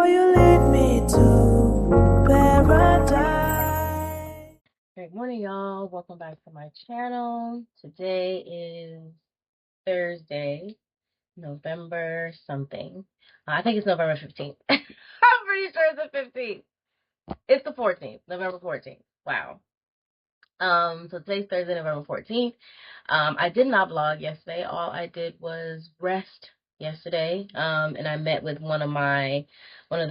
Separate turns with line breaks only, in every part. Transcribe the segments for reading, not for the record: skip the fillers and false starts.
you lead me to paradise.
Great morning, y'all. Welcome back to my channel. Today is Thursday, November something. I think it's November 15th. I'm pretty sure it's the 15th. It's the 14th, November 14th. Wow. So today's Thursday, November 14th. I did not vlog yesterday. All I did was rest yesterday. And I met with one of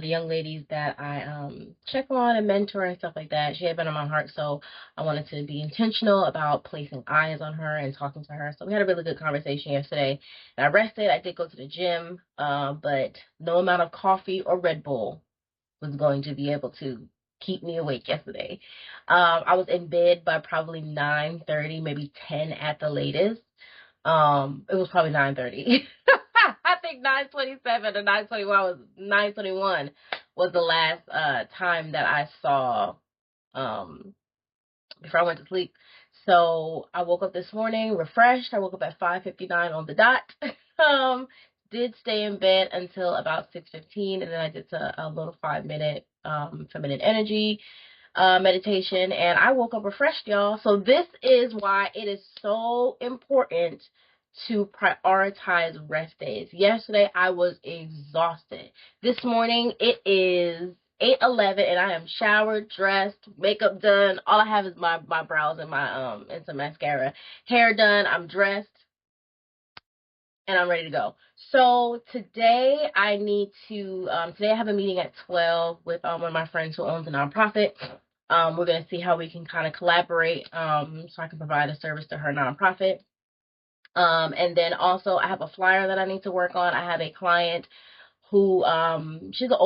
the young ladies that I check on and mentor and stuff like that. She had been on my heart, so I wanted to be intentional about placing eyes on her and talking to her. So we had a really good conversation yesterday. And I rested. I did go to the gym, but no amount of coffee or Red Bull was going to be able to keep me awake yesterday. I was in bed by probably 9:30, maybe 10 at the latest. It was probably 9:30. I think 9:27 or 9:21 was the last time that I saw before I went to sleep. So I woke up this morning refreshed. I woke up at 5:59 on the dot. um, did stay in bed until about 6:15, and then I did a little 5-minute feminine energy meditation, and I woke up refreshed, y'all. So this is why it is so important to prioritize rest days. Yesterday I was exhausted. This morning it is 8:11 and I am showered, dressed, makeup done. All I have is my brows and my and some mascara. Hair done, I'm dressed, and I'm ready to go. So today I need to today I have a meeting at 12 with one of my friends who owns a nonprofit. We're going to see how we can kind of collaborate so I can provide a service to her nonprofit. And then also I have a flyer that I need to work on. I have a client who she's a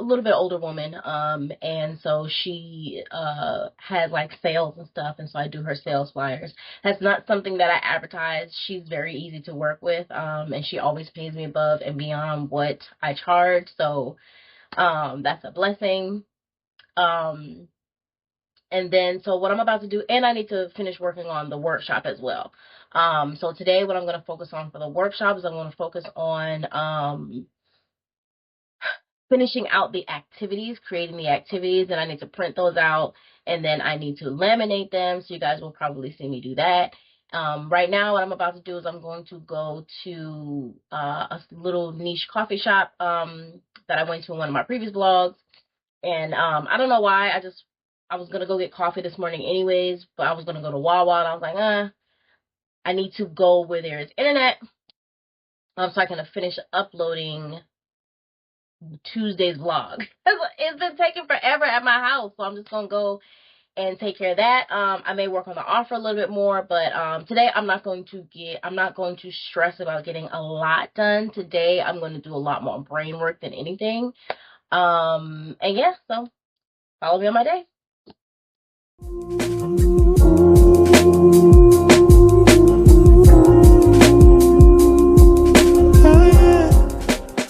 little bit older woman, and so she has like sales and stuff, and so I do her sales flyers. That's not something that I advertise. She's very easy to work with, and she always pays me above and beyond what I charge, so that's a blessing. And then, so what I'm about to do, and I need to finish working on the workshop as well. So today what I'm going to focus on for the workshop is I'm going to focus on finishing out the activities, creating the activities, and I need to print those out, and then I need to laminate them, so you guys will probably see me do that. Right now, what I'm about to do is I'm going to go to a little niche coffee shop that I went to in one of my previous vlogs, and I don't know why, I was going to go get coffee this morning anyways, but I was going to go to Wawa, and I was like, I need to go where there is internet, so I can finish uploading Tuesday's vlog. It's been taking forever at my house, so I'm just gonna go and take care of that. I may work on the offer a little bit more, but today I'm not going to stress about getting a lot done. Today I'm going to do a lot more brain work than anything. And yeah, so follow me on my day.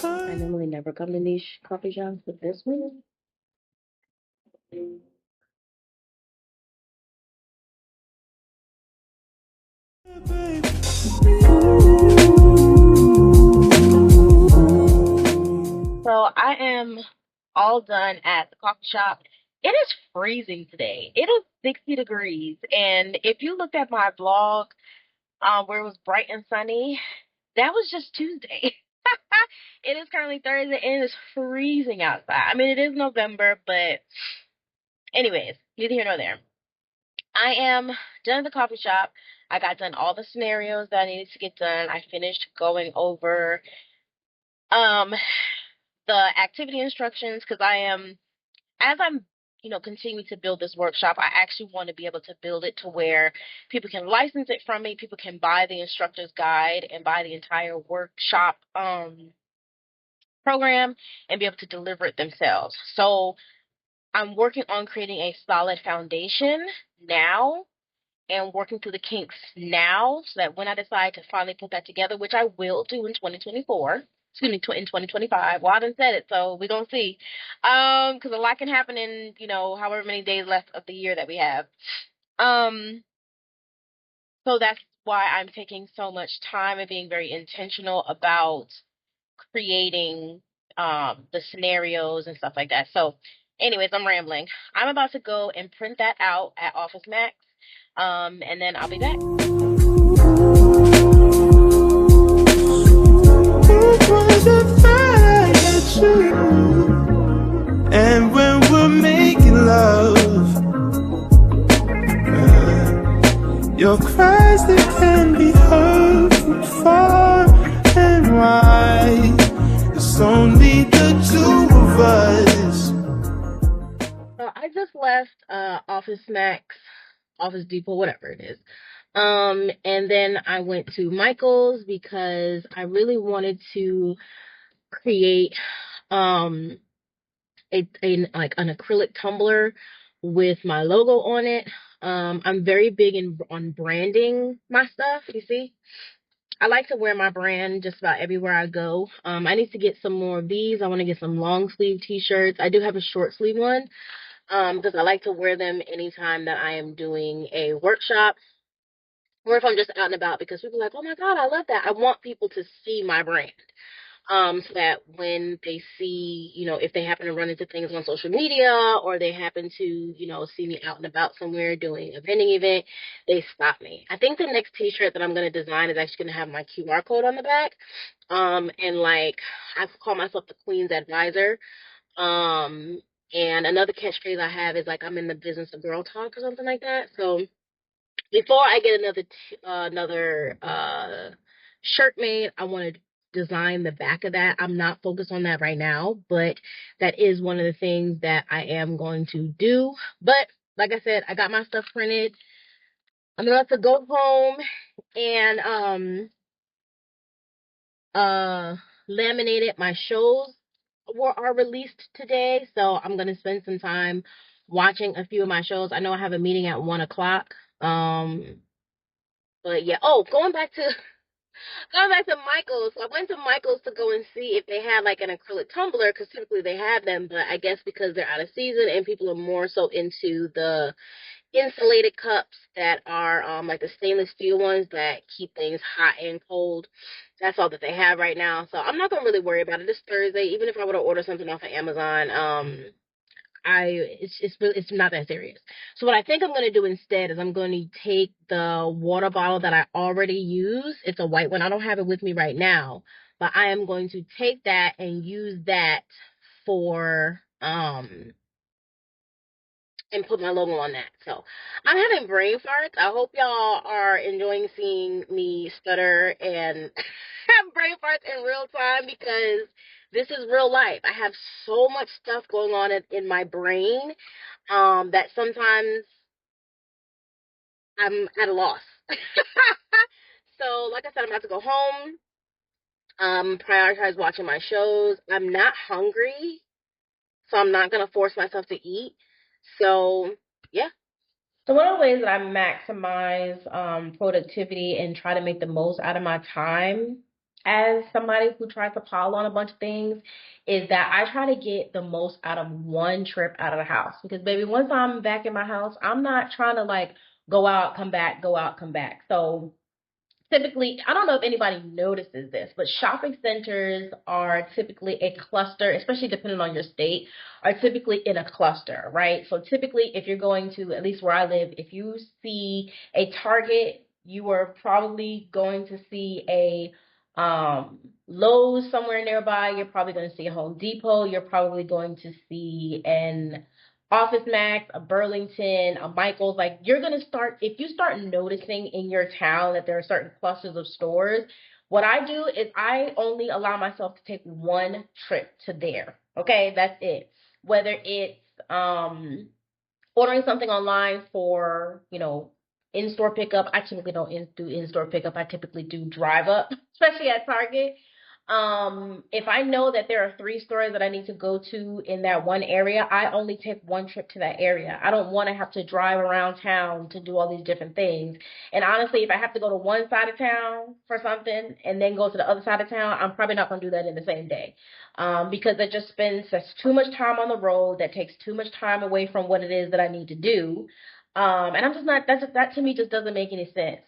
I normally never come to niche coffee shops, but this one. So I am all done at the coffee shop. It is freezing today. It is 60 degrees. And if you looked at my vlog where it was bright and sunny, that was just Tuesday. It is currently Thursday and it is freezing outside. I mean, it is November, but anyways, neither here nor there. I am done at the coffee shop. I got done all the scenarios that I needed to get done. I finished going over um the activity instructions because as I'm continuing to build this workshop, I actually want to be able to build it to where people can license it from me, people can buy the instructor's guide and buy the entire workshop program and be able to deliver it themselves. So I'm working on creating a solid foundation now and working through the kinks now so that when I decide to finally put that together, which I will do in 2024, excuse me, in 2025. Well, I done said it, so we're going to see. Because a lot can happen in, however many days left of the year that we have. So that's why I'm taking so much time and being very intentional about creating the scenarios and stuff like that. So, anyways, I'm rambling. I'm about to go and print that out at Office Max, and then I'll be back.
And when we're making love, your cries that can be heard from far and wide. It's only the two of us.
So I just left Office Max, Office Depot, whatever it is. And then I went to Michael's because I really wanted to create like an acrylic tumbler with my logo on it. I'm very big on branding my stuff, you see. I like to wear my brand just about everywhere I go. I need to get some more of these. I want to get some long sleeve t-shirts. I do have a short sleeve one because I like to wear them anytime that I am doing a workshop or if I'm just out and about because people are like, oh my God, I love that. I want people to see my brand. So that when they see, if they happen to run into things on social media or they happen to, see me out and about somewhere doing a vending event, they stop me. I think the next t-shirt that I'm going to design is actually going to have my QR code on the back. And like, I call myself the Queen's Advisor. And another catchphrase I have is like, I'm in the business of girl talk or something like that. So before I get another shirt made, I want to design the back of that. I'm not focused on that right now, but that is one of the things that I am going to do. But like I said, I got my stuff printed. I'm gonna have to go home and laminate it. My shows are released today, so I'm gonna spend some time watching a few of my shows. I know I have a meeting at 1 o'clock. But yeah. Oh, going back to Michael's. So I went to Michael's to go and see if they had like an acrylic tumbler because typically they have them, but I guess because they're out of season and people are more so into the insulated cups that are like the stainless steel ones that keep things hot and cold. That's all that they have right now. So I'm not gonna really worry about it. It's Thursday. Even if I were to order something off of Amazon, it's not that serious. So what I think I'm going to do instead is I'm going to take the water bottle that I already use. It's a white one. I don't have it with me right now, but I am going to take that and use that for and put my logo on that. So I'm having brain farts. I hope y'all are enjoying seeing me stutter and have brain farts in real time because this is real life. I have so much stuff going on in my brain that sometimes I'm at a loss. So, like I said, I'm about to go home, prioritize watching my shows. I'm not hungry, so I'm not going to force myself to eat. So, yeah. So one of the ways that I maximize productivity and try to make the most out of my time as somebody who tries to pile on a bunch of things is that I try to get the most out of one trip out of the house. Because baby, once I'm back in my house, I'm not trying to like go out, come back, go out, come back. So typically, I don't know if anybody notices this, but shopping centers are typically a cluster, especially depending on your state, are typically in a cluster, right? So typically, if you're going to, at least where I live, if you see a Target, you are probably going to see a Lowe's somewhere nearby. You're probably going to see a Home Depot. You're probably going to see an Office Max, a Burlington, a Michael's. Like you're gonna start if you start noticing in your town that there are certain clusters of stores. What I do is I only allow myself to take one trip to there. Okay, that's it. Whether it's ordering something online for, in-store pickup. I typically don't do in-store pickup. I typically do drive up, especially at Target. If I know that there are 3 stores that I need to go to in that one area, I only take one trip to that area. I don't want to have to drive around town to do all these different things. And honestly, if I have to go to one side of town for something and then go to the other side of town, I'm probably not going to do that in the same day. Because it just spends too much time on the road. That takes too much time away from what it is that I need to do. And I'm just not, that to me just doesn't make any sense.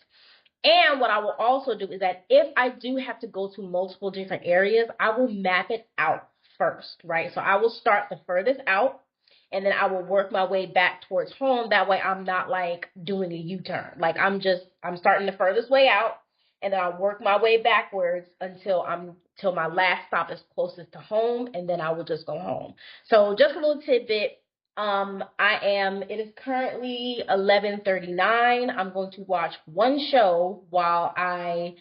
And what I will also do is that if I do have to go to multiple different areas, I will map it out first, right? So I will start the furthest out, and then I will work my way back towards home. That way I'm not like doing a U-turn. Like I'm starting the furthest way out, and then I'll work my way backwards till my last stop is closest to home, and then I will just go home. So just a little tidbit. It is currently 11:39. I'm going to watch one show while I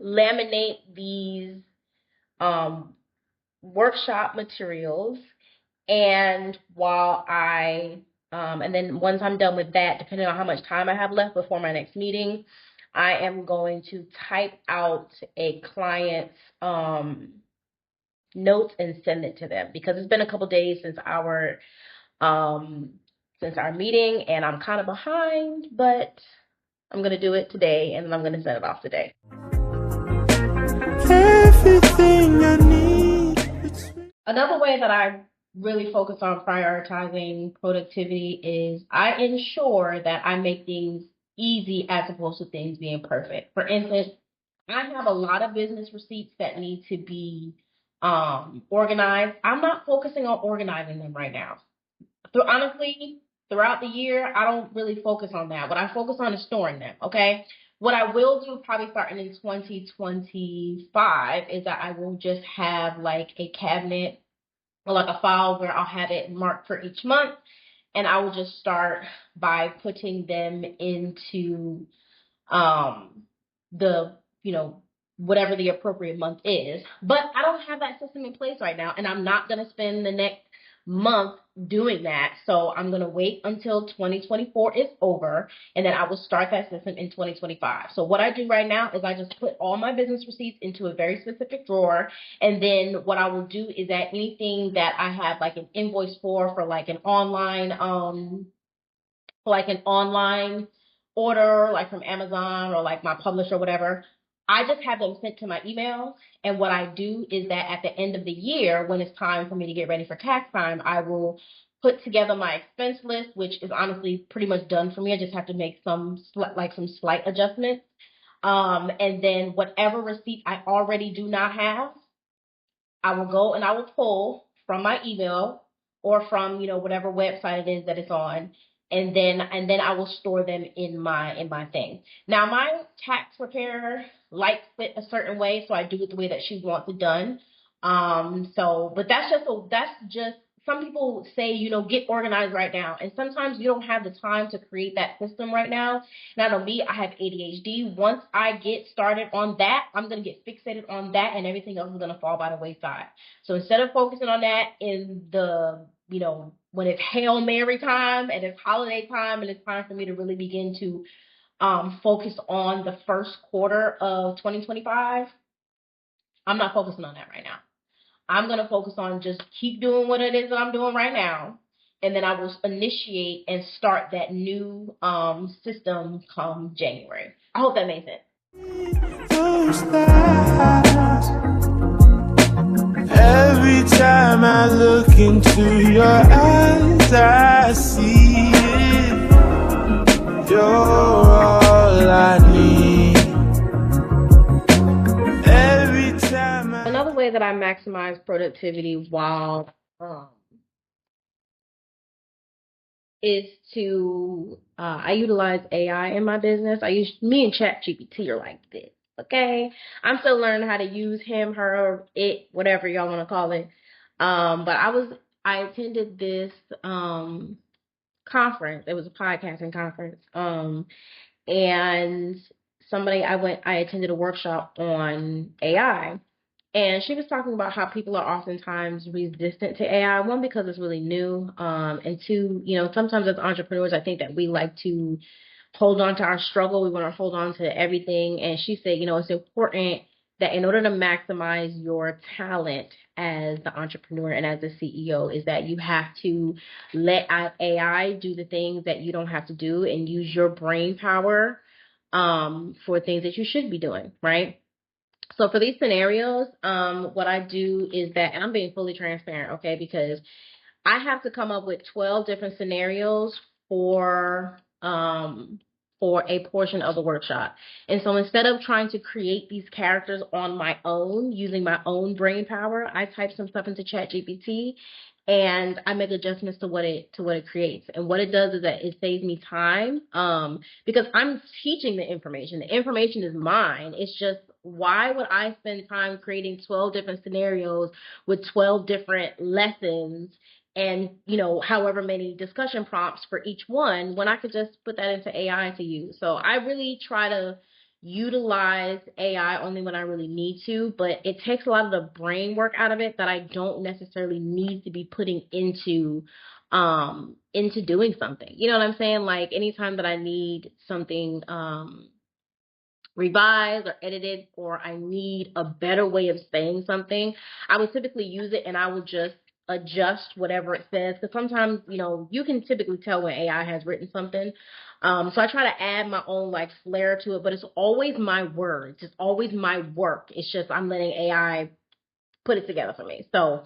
laminate these workshop materials, and and then once I'm done with that, depending on how much time I have left before my next meeting, I am going to type out a client's notes and send it to them, because it's been a couple days since our meeting, and I'm kind of behind, but I'm going to do it today, and then I'm going to send it off today.
Everything I need.
Another way that I really focus on prioritizing productivity is I ensure that I make things easy as opposed to things being perfect. For instance, I have a lot of business receipts that need to be organized. I'm not focusing on organizing them right now. Honestly, throughout the year, I don't really focus on that. What I focus on is storing them, okay? What I will do probably starting in 2025 is that I will just have like a cabinet or like a file where I'll have it marked for each month, and I will just start by putting them into the, whatever the appropriate month is. But I don't have that system in place right now, and I'm not going to spend the next month doing that. So I'm going to wait until 2024 is over, and then I will start that system in 2025. So what I do right now is I just put all my business receipts into a very specific drawer, and then what I will do is that anything that I have like an invoice for like an online order, like from Amazon or like my publisher or whatever, I just have them sent to my email. And what I do is that at the end of the year, when it's time for me to get ready for tax time, I will put together my expense list, which is honestly pretty much done for me. I just have to make some slight adjustments. And then whatever receipt I already do not have, I will go and I will pull from my email or from, whatever website it is that it's on, and then I will store them in my thing. Now my tax preparer likes it a certain way, so I do it the way that she wants it done. But that's just some people say, get organized right now, and sometimes you don't have the time to create that system right now. And I know me, I have ADHD. Once I get started on that, I'm going to get fixated on that, and everything else is going to fall by the wayside. So instead of focusing on that in the, when it's Hail Mary time and it's holiday time and it's time for me to really begin to focus on the first quarter of 2025, I'm not focusing on that right now. I'm going to focus on just keep doing what it is that I'm doing right now, and then I will initiate and start that new system come January. I hope that made sense.
Every time I look into your eyes, I see it. You're all I need. Every time
Another way that I maximize productivity while is to I utilize AI in my business. Me and ChatGPT are like this. Okay, I'm still learning how to use him, her, it, whatever y'all want to call it. But I attended this conference. It was a podcasting conference. And I attended a workshop on AI. And she was talking about how people are oftentimes resistant to AI. One, because it's really new. And two, sometimes as entrepreneurs, I think that we like to hold on to our struggle. We want to hold on to everything. And she said, it's important that in order to maximize your talent as the entrepreneur and as the CEO, is that you have to let AI do the things that you don't have to do and use your brain power for things that you should be doing, right? So for these scenarios, what I do is that, and I'm being fully transparent, okay, because I have to come up with 12 different scenarios for for a portion of the workshop. And so instead of trying to create these characters on my own, using my own brain power, I type some stuff into ChatGPT and I make adjustments to what it creates. And what it does is that it saves me time, because I'm teaching the information. The information is mine. It's just, why would I spend time creating 12 different scenarios with 12 different lessons and, however many discussion prompts for each one, when I could just put that into AI to use. So I really try to utilize AI only when I really need to, but it takes a lot of the brain work out of it that I don't necessarily need to be putting into doing something. You know what I'm saying? Like anytime that I need something revised or edited, or I need a better way of saying something, I would typically use it and I will just adjust whatever it says. Because sometimes, you can typically tell when AI has written something. So I try to add my own like flair to it, but it's always my words. It's always my work. It's just I'm letting AI put it together for me. So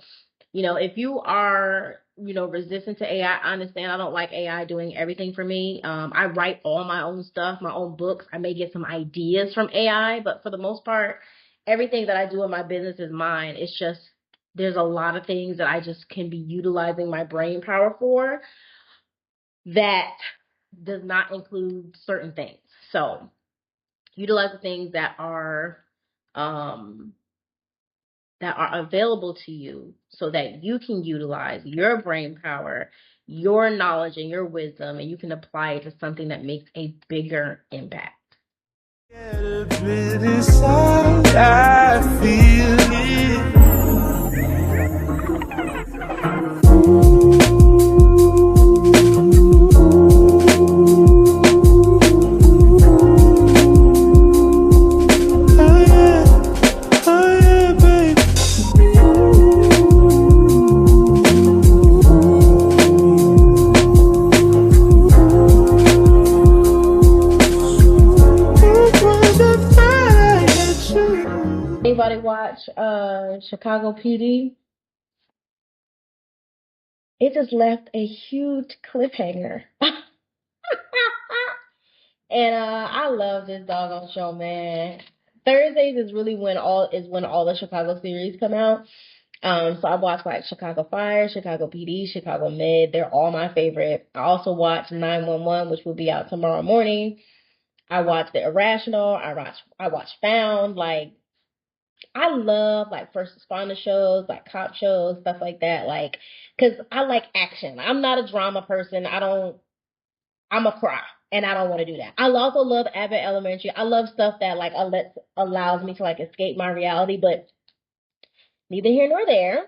if you are, resistant to AI, I understand. I don't like AI doing everything for me. I write all my own stuff, my own books. I may get some ideas from AI, but for the most part, everything that I do in my business is mine. It's just, there's a lot of things that I just can be utilizing my brain power for that does not include certain things. So utilize the things um, that are available to you so that you can utilize your brain power, your knowledge, and your wisdom, and you can apply it to something that makes a bigger impact.
Get a bit inside, I feel it. Oh yeah, baby.
Anybody watch Chicago PD? It just left a huge cliffhanger. And I love this doggone show, man. Thursdays is really when all the Chicago series come out. So I watch like Chicago Fire, Chicago PD, Chicago Med. They're all my favorite. I also watch 911, which will be out tomorrow morning. I watch The Irrational. I watch Found. Like, I love like first responder shows, like cop shows, stuff like that. Like, cause I like action. I'm not a drama person. I'm a cry, and I don't want to do that. I also love Abbott Elementary. I love stuff that like allows me to like escape my reality, but neither here nor there.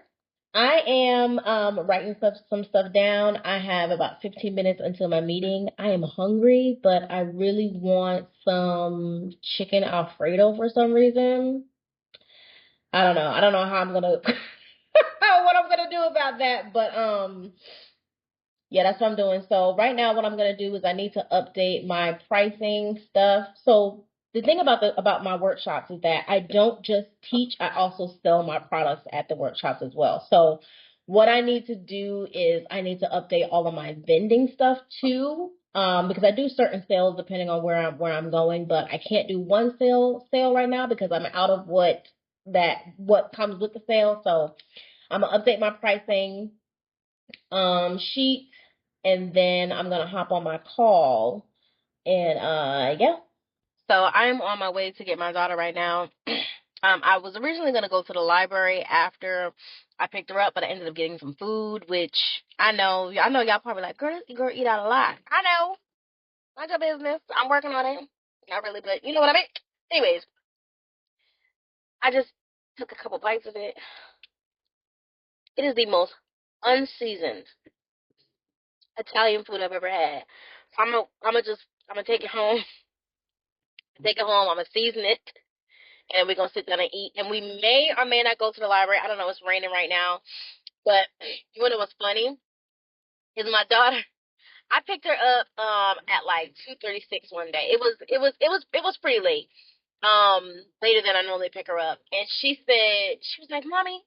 I am writing some stuff down. I have about 15 minutes until my meeting. I am hungry, but I really want some chicken Alfredo for some reason. I don't know. I don't know how I'm gonna what I'm gonna do about that, but yeah, that's what I'm doing. So right now what I'm going to do is I need to update my pricing stuff. So the thing about my workshops is that I don't just teach, I also sell my products at the workshops as well. So what I need to do is I need to update all of my vending stuff too. Because I do certain sales depending on where I'm going, but I can't do one sale right now because I'm out of what comes with the sale. So I'm gonna update my pricing sheet, and then I'm gonna hop on my call, and yeah. So I'm on my way to get my daughter right now. I was originally gonna go to the library after I picked her up, but I ended up getting some food, which I know y'all probably like, girl eat out a lot. I know, mind your business. I'm working on it. Not really, but you know what I mean. Anyways, I just took a couple bites of it. It is the most unseasoned Italian food I've ever had. So I'm gonna take it home. Take it home. I'm gonna season it, and we're gonna sit down and eat. And we may or may not go to the library. I don't know. It's raining right now, but you wanna know what's funny? Is my daughter. I picked her up at like 2:36 one day. It was pretty late. Later than I normally pick her up, and she was like, "Mommy,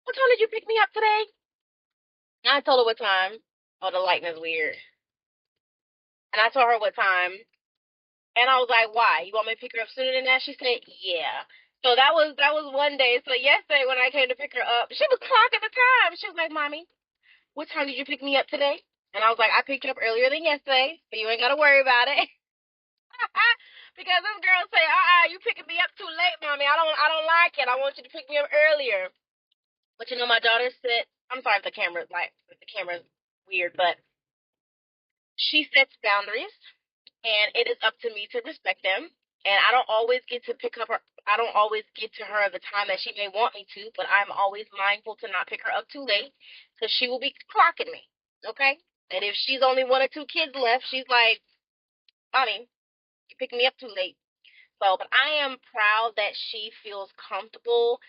what time did you pick me up today?" And I told her what time. Oh, the lighting is weird. And I told her what time. And I was like, why? You want me to pick her up sooner than that? She said, yeah. So that was one day. So yesterday when I came to pick her up, she was clocking the time. She was like, Mommy, what time did you pick me up today? And I was like, I picked you up earlier than yesterday, so you ain't gotta worry about it. Because this girl say, you picking me up too late, Mommy. I don't like it. I want you to pick me up earlier. But you know, my daughter said, I'm sorry if the camera's weird, but she sets boundaries, and it is up to me to respect them. And I don't always get to pick up her. I don't always get to her the time that she may want me to, but I'm always mindful to not pick her up too late because she will be clocking me. Okay? And if she's only one or two kids left, she's like, Mommy, you picked me up too late. So, but I am proud that she feels comfortable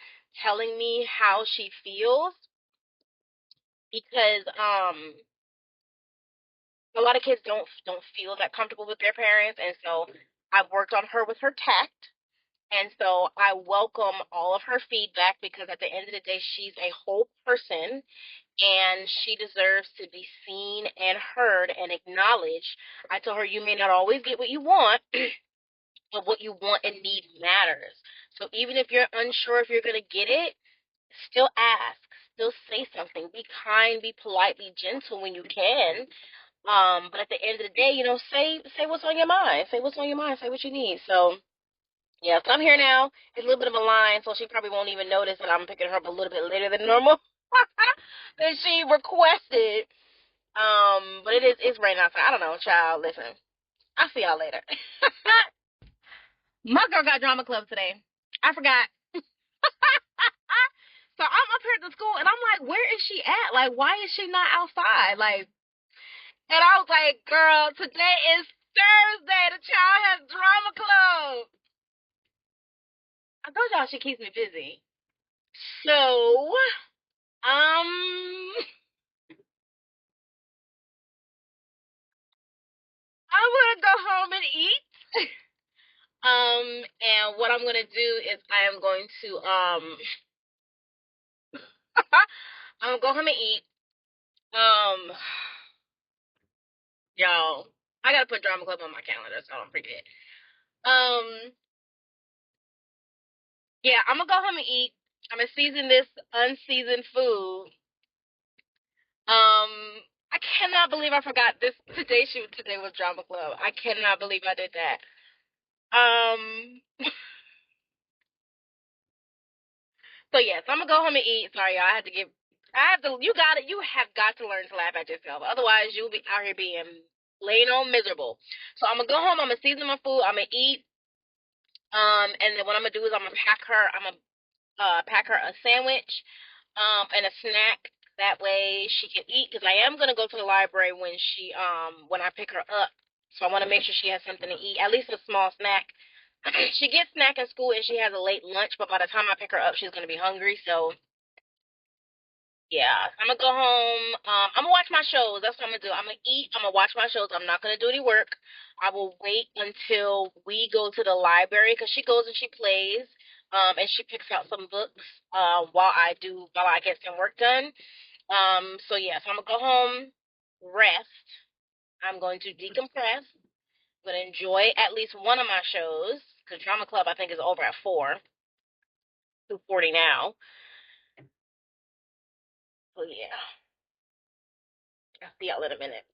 telling me how she feels because a lot of kids don't feel that comfortable with their parents, and so I've worked on her with her tact. And so I welcome all of her feedback because at the end of the day, she's a whole person and she deserves to be seen and heard and acknowledged. I told her, you may not always get what you want, but what you want and need matters. So even if you're unsure if you're going to get it, still ask, still say something, be kind, be polite, be gentle when you can. But at the end of the day, say what's on your mind. Say what's on your mind. Say what you need. So yeah, so I'm here now. It's a little bit of a line, so she probably won't even notice that I'm picking her up a little bit later than normal. That she requested. But it's raining outside. I don't know, child. Listen, I'll see y'all later. My girl got drama club today. I forgot. So I'm up here at the school, and I'm like, where is she at? Like, why is she not outside? Like, and I was like, girl, today is Thursday. The child has drama club. I told y'all she keeps me busy. So, I'm gonna go home and eat. And what I'm gonna do is I am going to I'm gonna go home and eat. Y'all, I gotta put drama club on my calendar so I don't forget. Yeah, I'm gonna go home and eat. I'm gonna season this unseasoned food. I cannot believe I forgot this today's shoot today was drama club. I cannot believe I did that. So yes, I'm gonna go home and eat. Sorry, y'all. You have got to learn to laugh at yourself. Otherwise, you'll be out here being plain on miserable. So I'm gonna go home. I'm gonna season my food. I'm gonna eat. And then what I'm gonna do is I'm gonna pack her a sandwich, and a snack. That way she can eat. Cause I am gonna go to the library when I pick her up. So I want to make sure she has something to eat, at least a small snack. She gets snack in school and she has a late lunch, but by the time I pick her up, she's gonna be hungry. So yeah, I'm gonna go home. I'm gonna watch my shows. That's what I'm gonna do. I'm gonna eat. I'm gonna watch my shows. I'm not gonna do any work. I will wait until we go to the library because she goes and she plays, and she picks out some books while I get some work done. So yeah, so I'm gonna go home, rest. I'm going to decompress. I'm gonna enjoy at least one of my shows because Drama Club I think is over at 2:40 now. So yeah, I'll see y'all in a minute.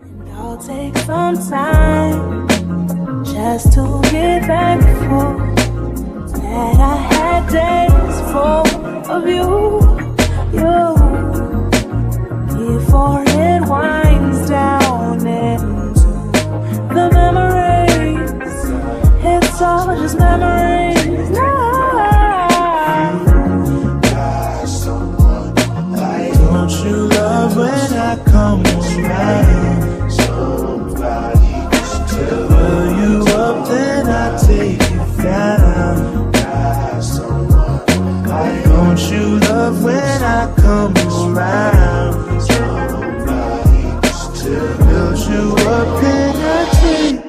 And I'll take some time just to get thankful that I had days full of you, before it winds down into the memories. It's all just memories now. Don't you love when I come around? Somebody just to fill you up, then I take you down. Don't you love when I come around? Somebody just to build you up, then I take.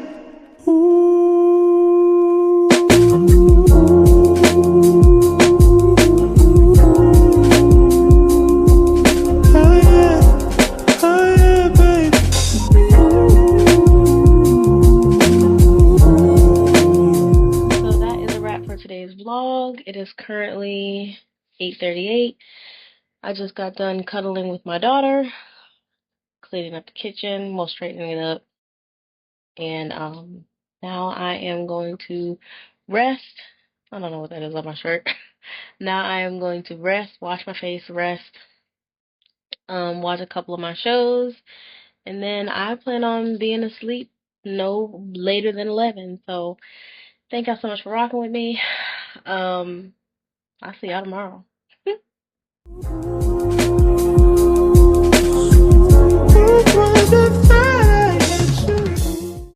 currently 8:38. I just got done cuddling with my daughter, cleaning up the kitchen, well, straightening it up, and now I am going to rest. I don't know what that is on my shirt. Now I am going to rest, wash my face, rest, watch a couple of my shows, and then I plan on being asleep no later than 11. So thank y'all so much for rocking with me. I'll see y'all tomorrow.